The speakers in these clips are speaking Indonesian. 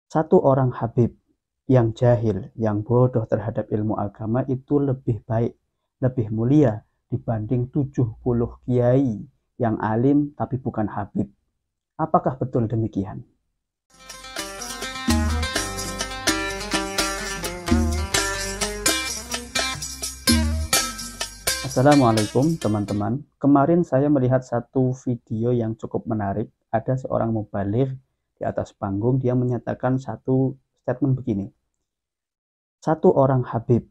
Satu orang habib yang jahil, yang bodoh terhadap ilmu agama itu lebih baik, lebih mulia dibanding 70 kiai yang alim tapi bukan habib. Apakah betul demikian? Assalamualaikum teman-teman. Kemarin saya melihat satu video yang cukup menarik. Ada seorang mubaligh di atas panggung, dia menyatakan satu statement begini. Satu orang habib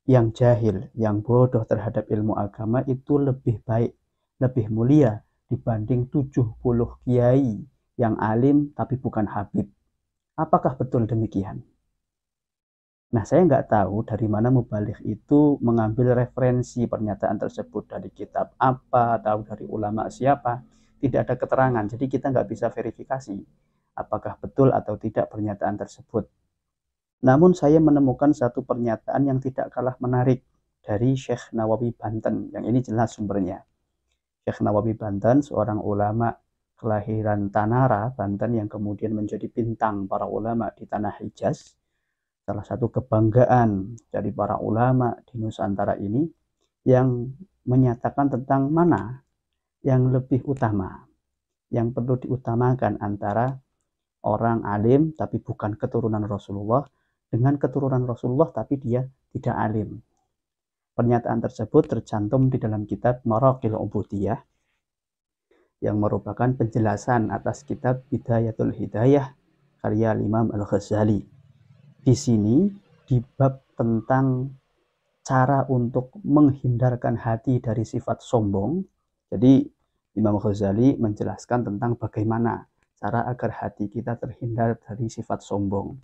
yang jahil, yang bodoh terhadap ilmu agama itu lebih baik, lebih mulia dibanding 70 kiai yang alim tapi bukan habib. Apakah betul demikian? Nah, saya nggak tahu dari mana mubaligh itu mengambil referensi pernyataan tersebut, dari kitab apa, tahu dari ulama siapa, tidak ada keterangan. Jadi kita nggak bisa verifikasi apakah betul atau tidak pernyataan tersebut. Namun saya menemukan satu pernyataan yang tidak kalah menarik dari Syekh Nawawi Banten, yang ini jelas sumbernya. Syekh Nawawi Banten, seorang ulama kelahiran Tanara, Banten, yang kemudian menjadi bintang para ulama di tanah Hijaz, salah satu kebanggaan dari para ulama di Nusantara ini, yang menyatakan tentang mana yang lebih utama, yang perlu diutamakan antara orang alim tapi bukan keturunan Rasulullah dengan keturunan Rasulullah tapi dia tidak alim. Pernyataan tersebut tercantum di dalam kitab Maraqil Ubudiyah, yang merupakan penjelasan atas kitab Bidayatul Hidayah karya Imam Al-Ghazali. Di sini di bab tentang cara untuk menghindarkan hati dari sifat sombong. Jadi Imam Ghazali menjelaskan tentang bagaimana cara agar hati kita terhindar dari sifat sombong.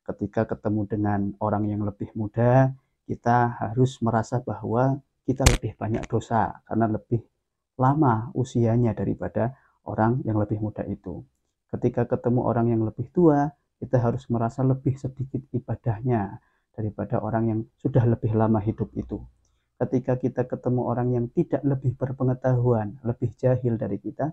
Ketika ketemu dengan orang yang lebih muda, kita harus merasa bahwa kita lebih banyak dosa karena lebih lama usianya daripada orang yang lebih muda itu. Ketika ketemu orang yang lebih tua, kita harus merasa lebih sedikit ibadahnya daripada orang yang sudah lebih lama hidup itu. Ketika kita ketemu orang yang tidak lebih berpengetahuan, lebih jahil dari kita,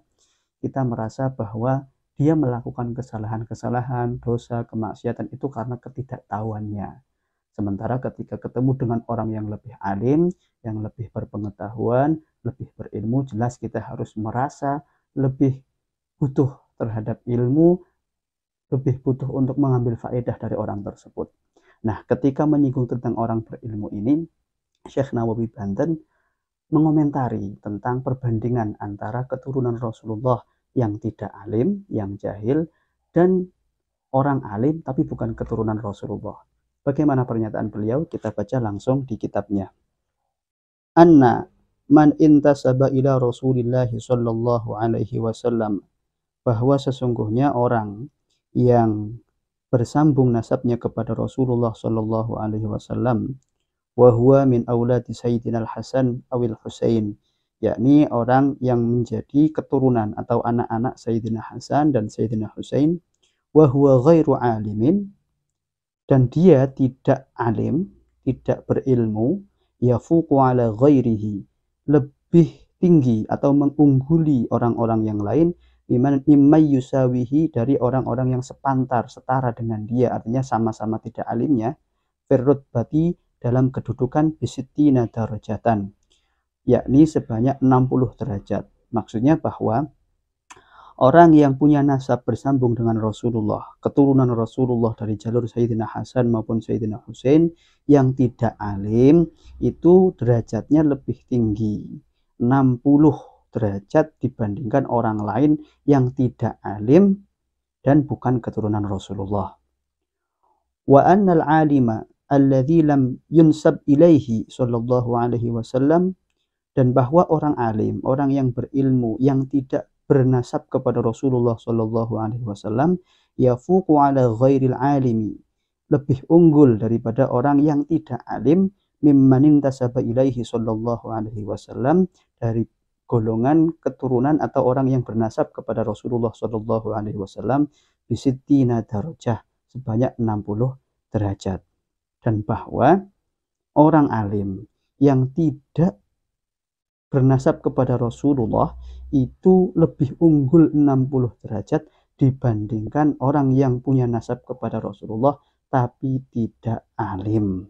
kita merasa bahwa dia melakukan kesalahan-kesalahan, dosa, kemaksiatan itu karena ketidaktahuannya. Sementara ketika ketemu dengan orang yang lebih alim, yang lebih berpengetahuan, lebih berilmu, jelas kita harus merasa lebih butuh terhadap ilmu, lebih butuh untuk mengambil faedah dari orang tersebut. Nah, ketika menyinggung tentang orang berilmu ini, Syekh Nawawi Banten mengomentari tentang perbandingan antara keturunan Rasulullah yang tidak alim, yang jahil, dan orang alim tapi bukan keturunan Rasulullah. Bagaimana pernyataan beliau? Kita baca langsung di kitabnya. Anna man intasaba ila Rasulillah sallallahu alaihi wasallam, bahwa sesungguhnya orang yang bersambung nasabnya kepada Rasulullah sallallahu alaihi wasallam, wa huwa min auladi Sayyidina Al-Hasan awil Husain, yakni orang yang menjadi keturunan atau anak-anak Sayyidina Hasan dan Sayyidina Husain, wa huwa ghairu alimin, dan dia tidak alim, tidak berilmu, yafuqu ala ghairihi, lebih tinggi atau mengungguli orang-orang yang lain, mimman yusawihi, dari orang-orang yang sepantar, setara dengan dia, artinya sama-sama tidak alimnya, firrutbati, dalam kedudukan bisitina darajatan, yakni sebanyak 60 derajat. Maksudnya bahwa orang yang punya nasab bersambung dengan Rasulullah, keturunan Rasulullah dari jalur Sayyidina Hasan maupun Sayyidina Husain, yang tidak alim itu derajatnya lebih tinggi, 60 derajat dibandingkan orang lain yang tidak alim dan bukan keturunan Rasulullah. Wa annal alima alladzi lam yunsab ilaihi sallallahu alaihi wasallam, dan bahwa orang alim, orang yang berilmu yang tidak bernasab kepada Rasulullah sallallahu alaihi wasallam, yafuqu ala ghairil alimi, lebih unggul daripada orang yang tidak alim, mimman intasaba ilaihi sallallahu alaihi wasallam, dari golongan keturunan atau orang yang bernasab kepada Rasulullah sallallahu alaihi wasallam, bisittina darajah, sebanyak 60 derajat. Dan bahwa orang alim yang tidak bernasab kepada Rasulullah itu lebih unggul 60 derajat dibandingkan orang yang punya nasab kepada Rasulullah tapi tidak alim.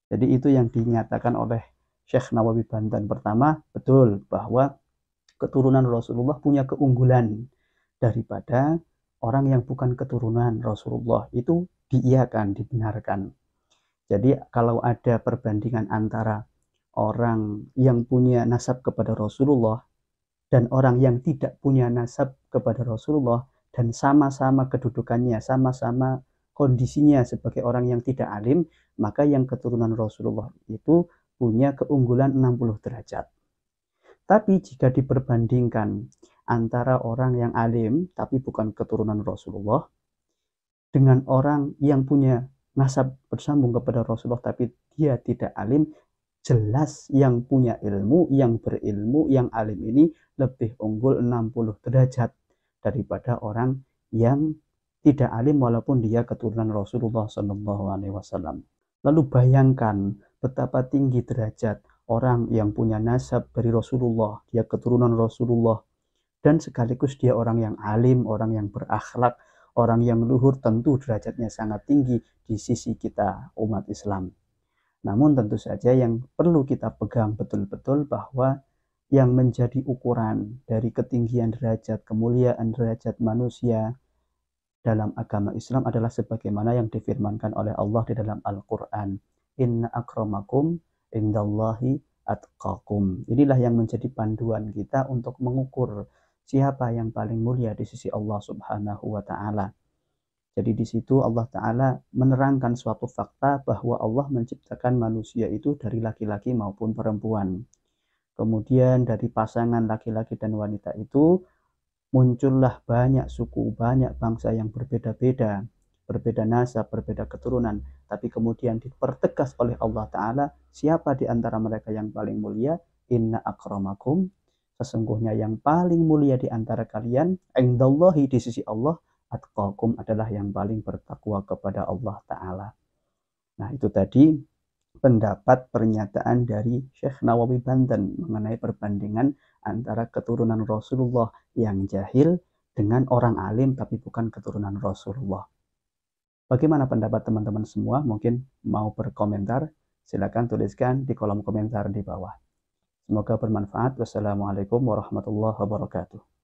Jadi itu yang dinyatakan oleh Syekh Nawawi Banten. Pertama, betul bahwa keturunan Rasulullah punya keunggulan daripada orang yang bukan keturunan Rasulullah. Itu diiyakan, dibenarkan. Jadi kalau ada perbandingan antara orang yang punya nasab kepada Rasulullah dan orang yang tidak punya nasab kepada Rasulullah dan sama-sama kedudukannya, sama-sama kondisinya sebagai orang yang tidak alim, maka yang keturunan Rasulullah itu punya keunggulan 60 derajat. Tapi jika diperbandingkan antara orang yang alim tapi bukan keturunan Rasulullah dengan orang yang punya nasab bersambung kepada Rasulullah tapi dia tidak alim, jelas yang punya ilmu, yang berilmu, yang alim ini lebih unggul 60 derajat daripada orang yang tidak alim walaupun dia keturunan Rasulullah SAW. Lalu bayangkan betapa tinggi derajat orang yang punya nasab dari Rasulullah, dia keturunan Rasulullah, dan sekaligus dia orang yang alim, orang yang berakhlak, orang yang luhur, tentu derajatnya sangat tinggi di sisi kita umat Islam. Namun tentu saja yang perlu kita pegang betul-betul bahwa yang menjadi ukuran dari ketinggian derajat, kemuliaan derajat manusia dalam agama Islam adalah sebagaimana yang difirmankan oleh Allah di dalam Al-Quran. Inna akramakum indallahi atqakum. Inilah yang menjadi panduan kita untuk mengukur siapa yang paling mulia di sisi Allah Subhanahu wa Ta'ala. Jadi di situ Allah Ta'ala menerangkan suatu fakta bahwa Allah menciptakan manusia itu dari laki-laki maupun perempuan. Kemudian dari pasangan laki-laki dan wanita itu muncullah banyak suku, banyak bangsa yang berbeda-beda, berbeda nasab, berbeda keturunan. Tapi kemudian dipertegas oleh Allah Ta'ala, siapa di antara mereka yang paling mulia? Inna akramakum, sesungguhnya yang paling mulia di antara kalian, indallahi di sisi Allah, atqakum adalah yang paling bertakwa kepada Allah Ta'ala. Nah itu tadi pendapat pernyataan dari Syekh Nawawi Banten mengenai perbandingan antara keturunan Rasulullah yang jahil dengan orang alim tapi bukan keturunan Rasulullah. Bagaimana pendapat teman-teman semua? Mungkin mau berkomentar? Silakan tuliskan di kolom komentar di bawah. Semoga bermanfaat. Wassalamualaikum warahmatullahi wabarakatuh.